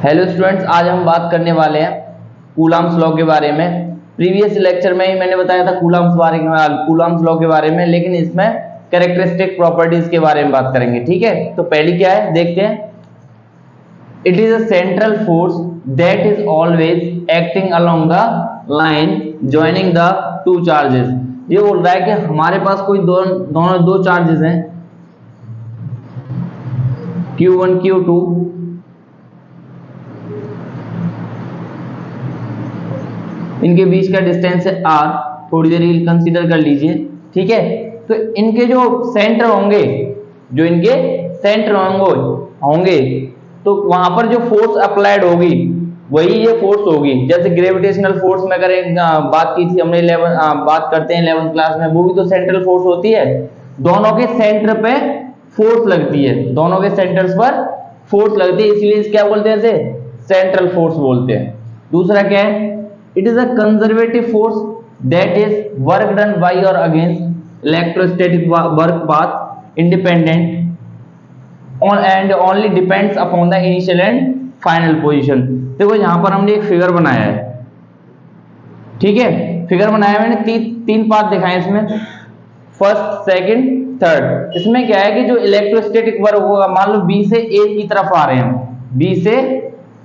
Hello students, आज हम बात करने वाले हैं कूलम्ब्स लॉ के बारे में। प्रीवियस लेक्चर में ही मैंने बताया था कूलम्ब्स लॉ के बारे में, लेकिन इसमें कैरेक्टरिस्टिक प्रॉपर्टीज के बारे में बात करेंगे। ठीक है, तो पहली क्या है देखते हैं। It is a central force that is always acting along the line joining the two charges. ये बोल रहा है कि हमारे पास कोई दोनों दो चार्जेस हैं, Q1 Q2, इनके बीच का डिस्टेंस है r। थोड़ी देर कंसीडर कर लीजिए। ठीक है, तो इनके जो सेंटर होंगे, होंगे तो वहां पर जो फोर्स अप्लाइड होगी वही ये फोर्स होगी। जैसे ग्रेविटेशनल फोर्स में अगर बात की थी हमने, बात करते हैं 11th क्लास में, वो भी तो सेंट्रल फोर्स होती है। दोनों के सेंटर पे फोर्स लगती है, दोनों के सेंटर्स पर फोर्स लगती है, इसलिए क्या बोलते हैं इसे सेंट्रल फोर्स बोलते हैं। दूसरा क्या है, it is a conservative force that is work done by or against electrostatic work path independent on and only depends upon the initial and final position। देखो यहां पर हमने एक फिगर बनाया है। ठीक है, फिगर बनाया मैंने, तीन पार्ट दिखाए इसमें, फर्स्ट सेकंड थर्ड। इसमें क्या है कि जो इलेक्ट्रोस्टैटिक वर्क होगा, मान लो बी से ए की तरफ आ रहे हैं, बी से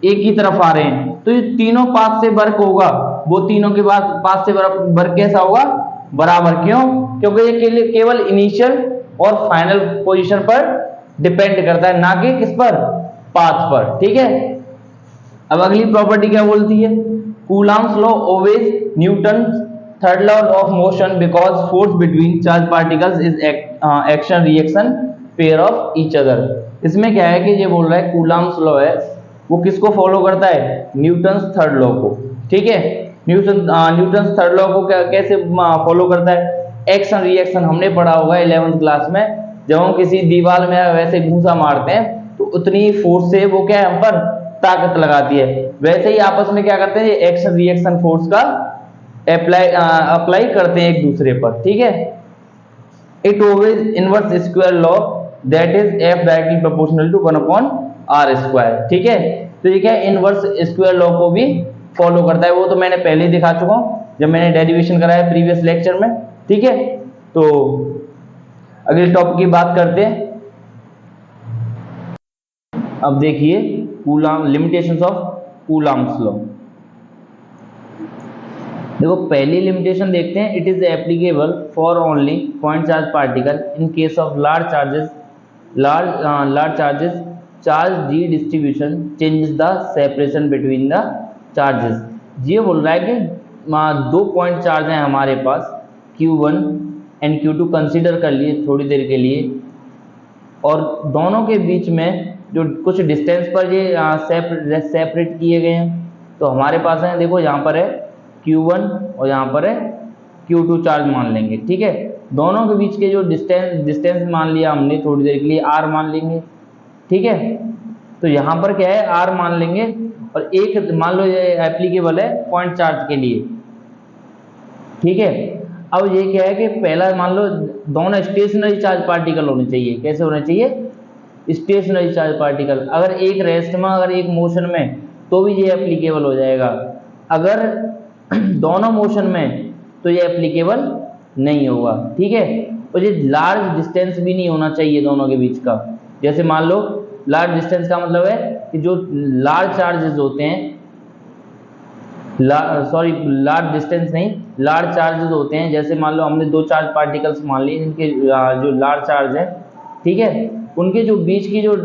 ए की तरफ आ रहे हैं, तो ये तीनों पाथ से वर्क होगा, वो तीनों के बाद पाथ से वर्क कैसा होगा, बराबर। क्यों? क्योंकि ये केवल इनिशियल और फाइनल पोजीशन पर डिपेंड करता है, ना कि किस पर, पाथ पर। ठीक है, अब अगली प्रॉपर्टी क्या बोलती है, Coulomb's law obeys Newton's third law of motion because force between charge particles is action reaction pair of each other. इसमें क्या है कि ये बोल रहा है कूलम्ब्स लॉ है वो किसको फॉलो करता है, न्यूटन्स थर्ड लॉ को। ठीक है, न्यूटन्स थर्ड लॉ को कैसे फॉलो करता है, एक्शन रिएक्शन हमने पढ़ा होगा 11th क्लास में। जब हम किसी दीवार में वैसे घूसा मारते हैं तो उतनी फोर्स से वो क्या है हम पर ताकत लगाती है, वैसे ही आपस में क्या करते हैं, एक्शन रिएक्शन फोर्स का अप्लाई करते हैं एक दूसरे पर। ठीक है, it always inverse square law that is F directly proportional to 1/r square. ठीक है, तो ये क्या है, इनवर्स स्क्वायर लॉ को भी फॉलो करता है। वो तो मैंने पहले ही दिखा चुका हूं जब मैंने डेरिवेशन कराया प्रीवियस लेक्चर में। ठीक है, तो अगले टॉपिक की बात करते हैं। अब देखिए coulomb limitations of Coulomb's law. देखो पहली लिमिटेशन देखते हैं, it is applicable for only point charge particle in case of large charges charge D distribution changes the separation between the charges. ये बोल रहा है कि दो पॉइंट चार्ज हैं हमारे पास, Q1 एंड Q2 कंसीडर कर लिए थोड़ी देर के लिए, और दोनों के बीच में जो कुछ डिस्टेंस पर ये सेपरेट किए गए हैं। तो हमारे पास है, देखो यहाँ पर है Q1 और यहाँ पर है Q2 चार्ज मान लेंगे। ठीक है, दोनों के बीच के जो डिस्टेंस मान लिया हमने थोड़ी देर के लिए, R मान लेंगे। ठीक है, तो यहाँ पर क्या है, R मान लेंगे, और एक मान लो ये एप्लीकेबल है पॉइंट चार्ज के लिए। ठीक है, अब ये क्या है कि पहला मान लो दोनों स्टेशनरी चार्ज पार्टिकल होने चाहिए। कैसे होने चाहिए, स्टेशनरी चार्ज पार्टिकल। अगर एक रेस्ट में, अगर एक मोशन में, तो भी ये एप्लीकेबल हो जाएगा। अगर दोनों मोशन में तो ये एप्लीकेबल नहीं होगा। ठीक है, और ये लार्ज डिस्टेंस भी नहीं होना चाहिए दोनों के बीच का। जैसे मान लो लार्ज डिस्टेंस का मतलब है कि जो लार्ज चार्जेस होते हैं, लार्ज डिस्टेंस नहीं, लार्ज चार्जेस होते हैं। जैसे मान लो हमने दो चार्ज पार्टिकल्स मान लिए जिनके जो लार्ज चार्ज है, ठीक है, उनके जो बीच की जो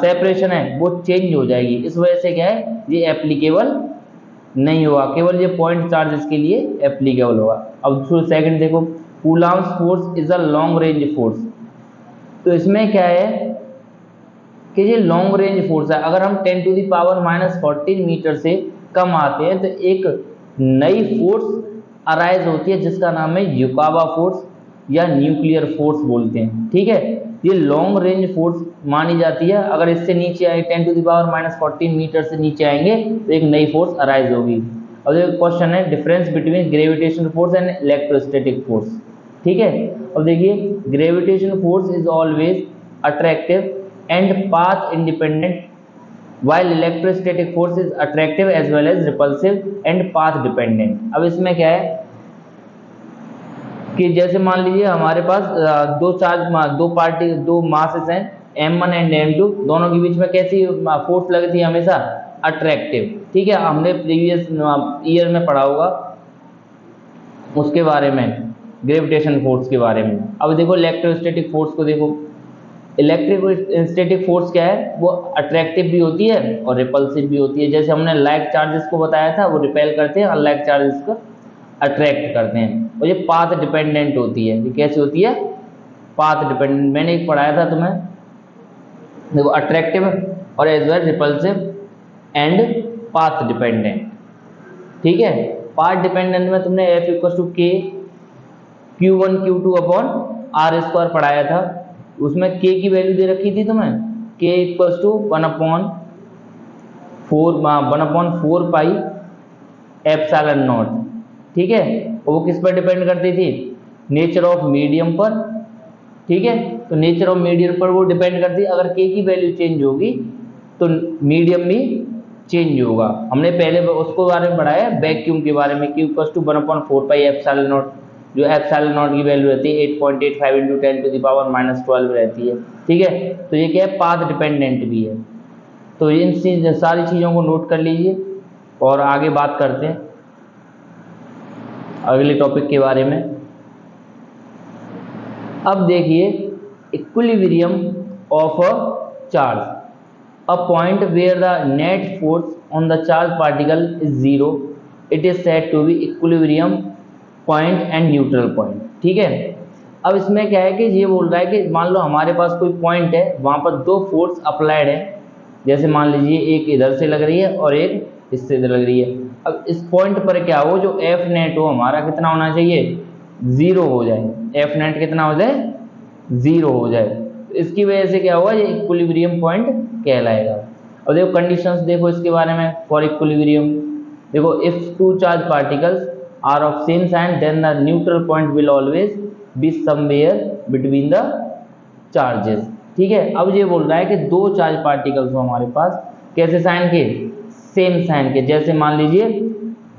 सेपरेशन है वो चेंज हो जाएगी। इस वजह से क्या है, ये एप्लीकेबल नहीं होगा, केवल ये पॉइंट चार्जेस के लिए एप्लीकेबल होगा। अब सेकंड देखो, Coulomb's force is a long range force. तो इसमें क्या है कि ये लॉन्ग रेंज फोर्स है। अगर हम 10⁻⁻14 मीटर से कम आते हैं तो एक नई फोर्स अराइज होती है जिसका नाम है युकावा फोर्स या न्यूक्लियर फोर्स बोलते हैं। ठीक है, ये लॉन्ग रेंज फोर्स मानी जाती है। अगर इससे नीचे आए 10⁻14 मीटर से नीचे आएंगे तो एक नई फोर्स अराइज होगी। और ये क्वेश्चन है difference between gravitational force and electrostatic force. ठीक है, अब देखिए gravitational force is always attractive and path independent while electrostatic force is attractive as well as repulsive and path dependent। अब इसमें क्या है कि जैसे मान लीजिए हमारे पास दो मासेस हैं m1 एंड m2, दोनों के बीच में कैसी फोर्स लगती है हमेशा, अट्रैक्टिव। ठीक है, हमने प्रीवियस ईयर में पढ़ा होगा उसके बारे में, ग्रेविटेशन फोर्स के बारे में। अब देखो इलेक्ट्रोस्टैटिक फोर्स को देखो, इलेक्ट्रोस्टैटिक फोर्स क्या है, वो अट्रैक्टिव भी होती है और रिपल्सिव भी होती है। जैसे हमने लाइक चार्जेस को बताया था, वो रिपेल करते हैं, अनलाइक चार्जेस को अट्रैक्ट करते हैं। और ये पाथ डिपेंडेंट होती है। ये कैसी होती है, पाथ डिपेंडेंट। मैंने एक पढ़ाया था तुम्हें, देखो अट्रैक्टिव और as well repulsive and path dependent. ठीक है, पाथ डिपेंडेंट में तुमने F equal to K Q1 Q2 upon R² पढ़ाया था। उसमें K की वैल्यू दे रखी थी तुम्हें, K equal to 1/4 pi epsilon naught. ठीक है, वो किस पर डिपेंड करती थी, नेचर ऑफ मीडियम पर। ठीक है, तो नेचर ऑफ मीडियम पर वो डिपेंड करती है। अगर K की वैल्यू चेंज होगी तो मीडियम भी चेंज होगा। हमने पहले उसको बारे में पढ़ाया वैक्यूम के बारे में, Q equal to 1/4 pi epsilon naught, जो एप्सिलॉन नॉट की वैल्यू रहती है 8.85 × 10⁻⁻12 रहती है। ठीक है, तो ये क्या है, पाथ डिपेंडेंट भी है। तो इन सारी चीज़ों को नोट कर लीजिए और आगे बात करते हैं अगले टॉपिक के बारे में। अब देखिए equilibrium of a charge, a point where the net force on the charged particle is 0, it is said to be equilibrium point and neutral point। ठीक है, अब इसमें क्या है कि ये बोल रहा है कि मान लो हमारे पास कोई पॉइंट है, वहाँ पर दो फोर्स अप्लाइड है। जैसे मान लीजिए एक इधर से लग रही है और एक इससे इधर लग रही है। अब इस पॉइंट पर क्या हो, जो एफ नेट हो हमारा कितना होना चाहिए, 0 हो जाए। एफ नेट कितना हो जाए, 0 हो जाए। इसकी वजह से क्या होगा, ये इक्विलिब्रियम पॉइंट कहलाएगा। और देखो कंडीशंस देखो इसके बारे में फॉर इक्विलिब्रियम। देखो if two charge particles are of same sign then the neutral point will always be somewhere between the charges. ठीक है, अब ये बोल रहा है कि दो चार्ज पार्टिकल्स हो हमारे पास, कैसे साइन के, सेम साइन के। जैसे मान लीजिए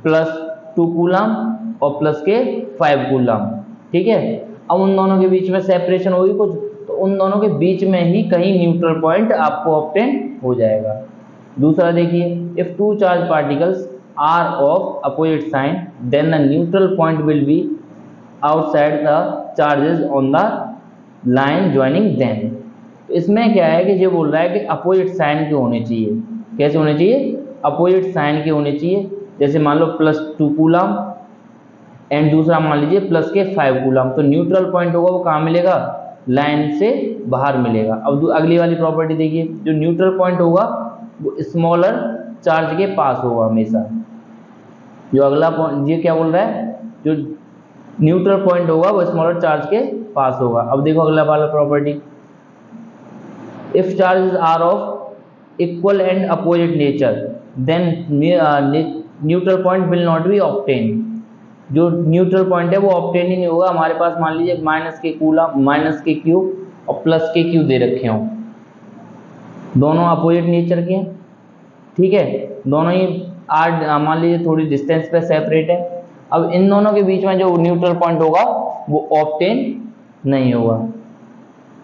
+2 कूलम और +5 कूलम। ठीक है, अब उन दोनों के बीच में सेपरेशन होगी कुछ, तो उन दोनों के बीच में ही कहीं न्यूट्रल पॉइंट आपको ऑब्टेन हो जाएगा। दूसरा देखिए, if two charge particles are of opposite sign then the neutral point will be outside the charges on the line joining them. तो इसमें क्या है कि ये बोल रहा है कि अपोजिट साइन के होने चाहिए। कैसे होने चाहिए, अपोजिट साइन के होने चाहिए। जैसे मान लो +2 कूलम एंड दूसरा मान लीजिए +5 कूलम, तो न्यूट्रल पॉइंट होगा वो कहाँ मिलेगा, लाइन से बाहर मिलेगा। अब अगली वाली प्रॉपर्टी देखिए, जो न्यूट्रल पॉइंट होगा वो स्मॉलर चार्ज के पास होगा हमेशा। जो अगला पॉइंट ये क्या बोल रहा है, जो न्यूट्रल पॉइंट होगा वो स्मॉलर चार्ज के पास होगा। अब देखो अगला वाला property, if charges are of equal and opposite nature then neutral point will not be obtain. जो न्यूट्रल पॉइंट है वो ऑब्टेन ही नहीं होगा हमारे पास। मान लीजिए -K कूलम, -Q और +Q दे रखे हों, दोनों अपोजिट नेचर के हैं। ठीक है, दोनों ही मान लीजिए थोड़ी डिस्टेंस पे सेपरेट है। अब इन दोनों के बीच में जो न्यूट्रल पॉइंट होगा वो ऑब्टेन नहीं होगा।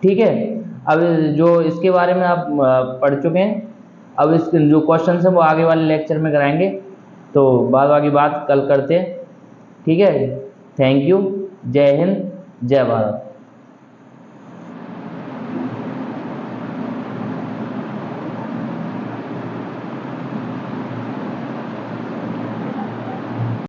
ठीक है, अब जो इसके बारे में आप पढ़ चुके हैं, अब इस जो क्वेश्चन है वो आगे वाले लेक्चर में कराएंगे, तो बाद बाकी बात कल करते हैं। ठीक है, थैंक यू, जय हिंद, जय भारत।